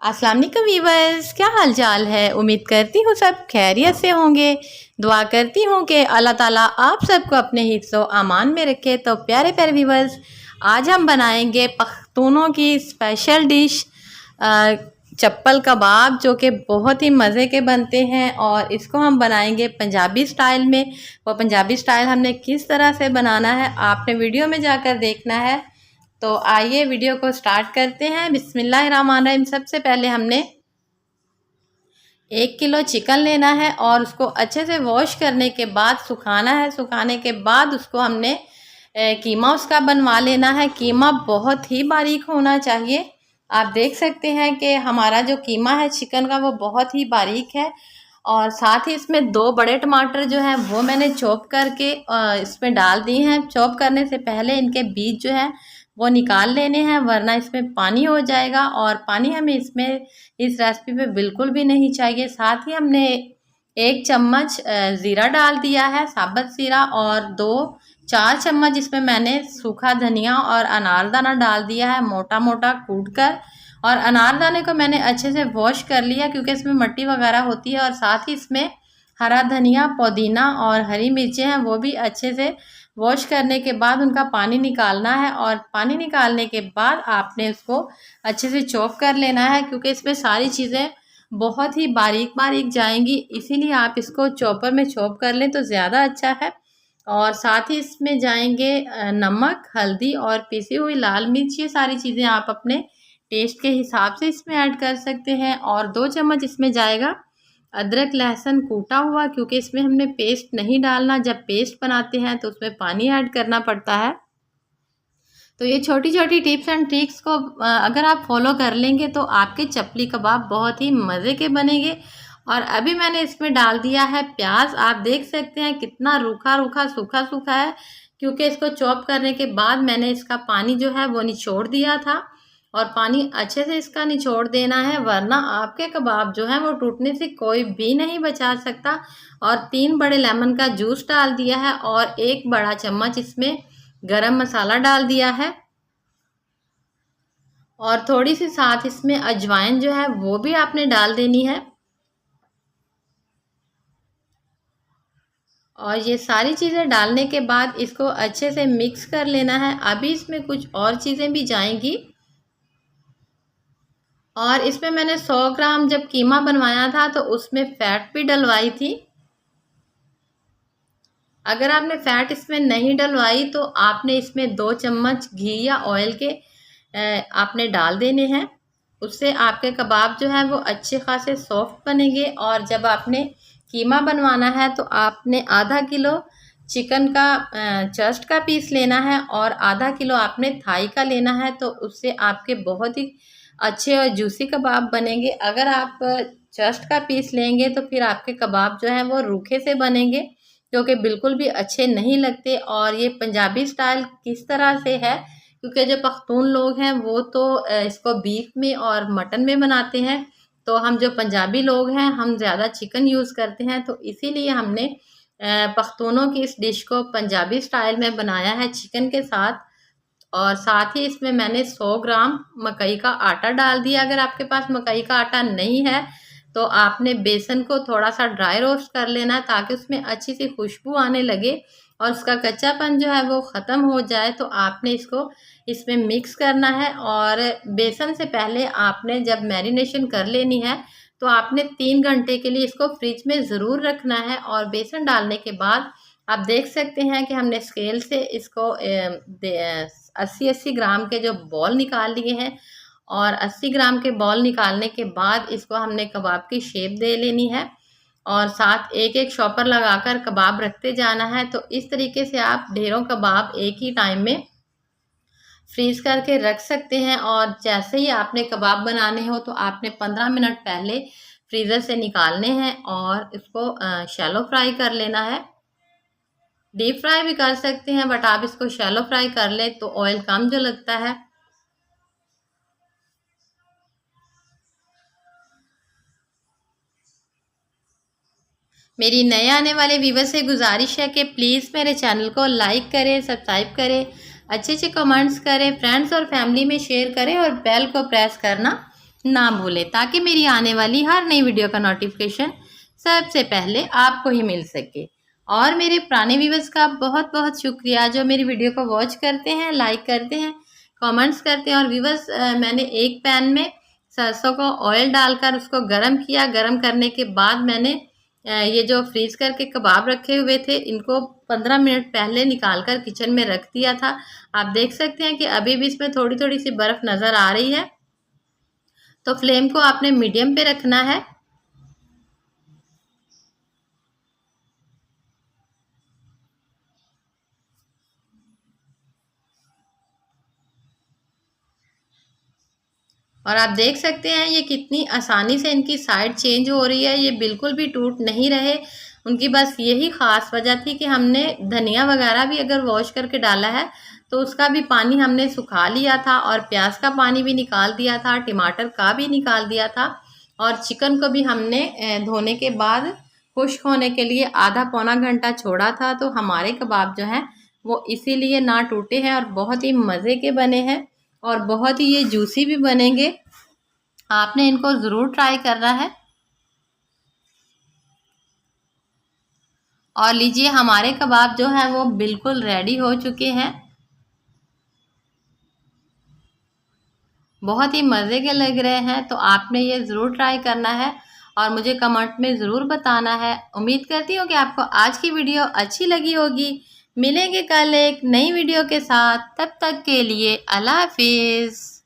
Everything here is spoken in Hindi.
अस्सलाम वालेकुम वीवर्स, क्या हाल चाल है। उम्मीद करती हूँ सब खैरियत से होंगे। दुआ करती हूँ कि अल्लाह ताला आप सबको अपने हिफ्ज़ अमान में रखे। तो प्यारे प्यारे वीवर्स, आज हम बनाएंगे पख्तूनों की स्पेशल डिश चप्पल कबाब, जो कि बहुत ही मज़े के बनते हैं। और इसको हम बनाएंगे पंजाबी स्टाइल में। वो पंजाबी स्टाइल हमने किस तरह से बनाना है आपने वीडियो में जाकर देखना है। तो आइए वीडियो को स्टार्ट करते हैं। बिस्मिल्लाहिर्रहमानिर्रहीम। सबसे पहले हमने 1 किलो चिकन लेना है और उसको अच्छे से वॉश करने के बाद सुखाना है। सुखाने के बाद उसको हमने कीमा उसका बनवा लेना है। कीमा बहुत ही बारीक होना चाहिए। आप देख सकते हैं कि हमारा जो कीमा है चिकन का वो बहुत ही बारीक है। और साथ ही इसमें 2 बड़े टमाटर जो हैं वो मैंने चॉप करके इसमें डाल दिए हैं। चॉप करने से पहले इनके बीज जो है वो निकाल लेने हैं, वरना इसमें पानी हो जाएगा और पानी हमें इसमें इस रेसिपी पे बिल्कुल भी नहीं चाहिए। साथ ही हमने 1 चम्मच ज़ीरा डाल दिया है, साबुत ज़ीरा, और 4 चम्मच इसमें मैंने सूखा धनिया और अनारदाना डाल दिया है मोटा मोटा कूट कर। और अनारदाने को मैंने अच्छे से वॉश कर लिया क्योंकि इसमें मिट्टी वगैरह होती है। और साथ ही इसमें हरा धनिया, पुदीना और हरी मिर्चें हैं, वो भी अच्छे से वॉश करने के बाद उनका पानी निकालना है। और पानी निकालने के बाद आपने उसको अच्छे से चॉप कर लेना है क्योंकि इसमें सारी चीज़ें बहुत ही बारीक बारीक जाएंगी, इसीलिए आप इसको चॉपर में चॉप कर लें तो ज़्यादा अच्छा है। और साथ ही इसमें जाएंगे नमक, हल्दी और पिसी हुई लाल मिर्च। ये सारी चीज़ें आप अपने टेस्ट के हिसाब से इसमें ऐड कर सकते हैं। और 2 चम्मच इसमें जाएगा अदरक लहसुन कूटा हुआ, क्योंकि इसमें हमने पेस्ट नहीं डालना। जब पेस्ट बनाते हैं तो उसमें पानी ऐड करना पड़ता है। तो ये छोटी छोटी टिप्स एंड ट्रिक्स को अगर आप फॉलो कर लेंगे तो आपके चपली कबाब बहुत ही मज़े के बनेंगे। और अभी मैंने इसमें डाल दिया है प्याज। आप देख सकते हैं कितना रूखा रूखा सूखा सूखा है, क्योंकि इसको चॉप करने के बाद मैंने इसका पानी जो है वो निचोड़ दिया था। और पानी अच्छे से इसका निचोड़ देना है, वरना आपके कबाब जो है वो टूटने से कोई भी नहीं बचा सकता। और 3 बड़े लेमन का जूस डाल दिया है और 1 बड़ा चम्मच इसमें गरम मसाला डाल दिया है। और थोड़ी सी साथ इसमें अजवाइन जो है वो भी आपने डाल देनी है। और ये सारी चीज़ें डालने के बाद इसको अच्छे से मिक्स कर लेना है। अभी इसमें कुछ और चीज़ें भी जाएंगी। और इसमें मैंने 100 ग्राम जब कीमा बनवाया था तो उसमें फ़ैट भी डलवाई थी। अगर आपने फ़ैट इसमें नहीं डलवाई तो आपने इसमें 2 चम्मच घी या ऑयल के आपने डाल देने हैं। उससे आपके कबाब जो है वो अच्छे खासे सॉफ्ट बनेंगे। और जब आपने कीमा बनवाना है तो आपने आधा किलो चिकन का चेस्ट का पीस लेना है और आधा किलो आपने थाई का लेना है। तो उससे आपके बहुत ही अच्छे और जूसी कबाब बनेंगे। अगर आप चेस्ट का पीस लेंगे तो फिर आपके कबाब जो हैं वो रूखे से बनेंगे, जो कि बिल्कुल भी अच्छे नहीं लगते। और ये पंजाबी स्टाइल किस तरह से है, क्योंकि जो पख्तून लोग हैं वो तो इसको बीफ में और मटन में बनाते हैं। तो हम जो पंजाबी लोग हैं हम ज़्यादा चिकन यूज़ करते हैं, तो इसीलिए हमने पख्तूनों की इस डिश को पंजाबी स्टाइल में बनाया है चिकन के साथ। और साथ ही इसमें मैंने 100 ग्राम मकई का आटा डाल दिया। अगर आपके पास मकई का आटा नहीं है तो आपने बेसन को थोड़ा सा ड्राई रोस्ट कर लेना है, ताकि उसमें अच्छी सी खुशबू आने लगे और उसका कच्चापन जो है वो ख़त्म हो जाए। तो आपने इसको इसमें मिक्स करना है। और बेसन से पहले आपने जब मैरिनेशन कर लेनी है तो आपने 3 घंटे के लिए इसको फ्रिज में ज़रूर रखना है। और बेसन डालने के बाद आप देख सकते हैं कि हमने स्केल से इसको 80-80 ग्राम के जो बॉल निकाल लिए हैं। और 80 ग्राम के बॉल निकालने के बाद इसको हमने कबाब की शेप दे लेनी है और साथ एक एक शॉपर लगाकर कबाब रखते जाना है। तो इस तरीके से आप ढेरों कबाब एक ही टाइम में फ्रीज़ करके रख सकते हैं। और जैसे ही आपने कबाब बनाने हो तो आपने 15 मिनट पहले फ्रीज़र से निकालने हैं और इसको शैलो फ्राई कर लेना है। डीप फ्राई भी कर सकते हैं, बट आप इसको शैलो फ्राई कर लें तो ऑयल कम जो लगता है। मेरी नए आने वाले व्यूवर से गुजारिश है कि प्लीज़ मेरे चैनल को लाइक करें, सब्सक्राइब करें, अच्छे अच्छे कमेंट्स करें, फ्रेंड्स और फैमिली में शेयर करें और बेल को प्रेस करना ना भूलें, ताकि मेरी आने वाली हर नई वीडियो का नोटिफिकेशन सबसे पहले आपको ही मिल सके। और मेरे पुराने व्यूअर्स का बहुत बहुत शुक्रिया जो मेरी वीडियो को वॉच करते हैं, लाइक करते हैं, कमेंट्स करते हैं। और व्यूअर्स, मैंने एक पैन में सरसों को ऑयल डालकर उसको गरम किया। गरम करने के बाद मैंने ये जो फ्रीज करके कबाब रखे हुए थे, इनको 15 मिनट पहले निकाल कर किचन में रख दिया था। आप देख सकते हैं कि अभी भी इसमें थोड़ी थोड़ी सी बर्फ नज़र आ रही है। तो फ्लेम को आपने मीडियम पे रखना है। और आप देख सकते हैं ये कितनी आसानी से इनकी साइड चेंज हो रही है, ये बिल्कुल भी टूट नहीं रहे। उनकी बस यही ख़ास वजह थी कि हमने धनिया वगैरह भी अगर वॉश करके डाला है तो उसका भी पानी हमने सुखा लिया था, और प्याज का पानी भी निकाल दिया था, टमाटर का भी निकाल दिया था। और चिकन को भी हमने धोने के बाद खुश्क होने के लिए आधा पौना घंटा छोड़ा था। तो हमारे कबाब जो हैं वो इसीलिए ना टूटे हैं और बहुत ही मज़े के बने हैं, और बहुत ही ये जूसी भी बनेंगे। आपने इनको ज़रूर ट्राई करना है। और लीजिए, हमारे कबाब जो हैं वो बिल्कुल रेडी हो चुके हैं। बहुत ही मज़े के लग रहे हैं, तो आपने ये ज़रूर ट्राई करना है और मुझे कमेंट में ज़रूर बताना है। उम्मीद करती हूँ कि आपको आज की वीडियो अच्छी लगी होगी। मिलेंगे कल एक नई वीडियो के साथ, तब तक के लिए अल्लाह हाफिज़।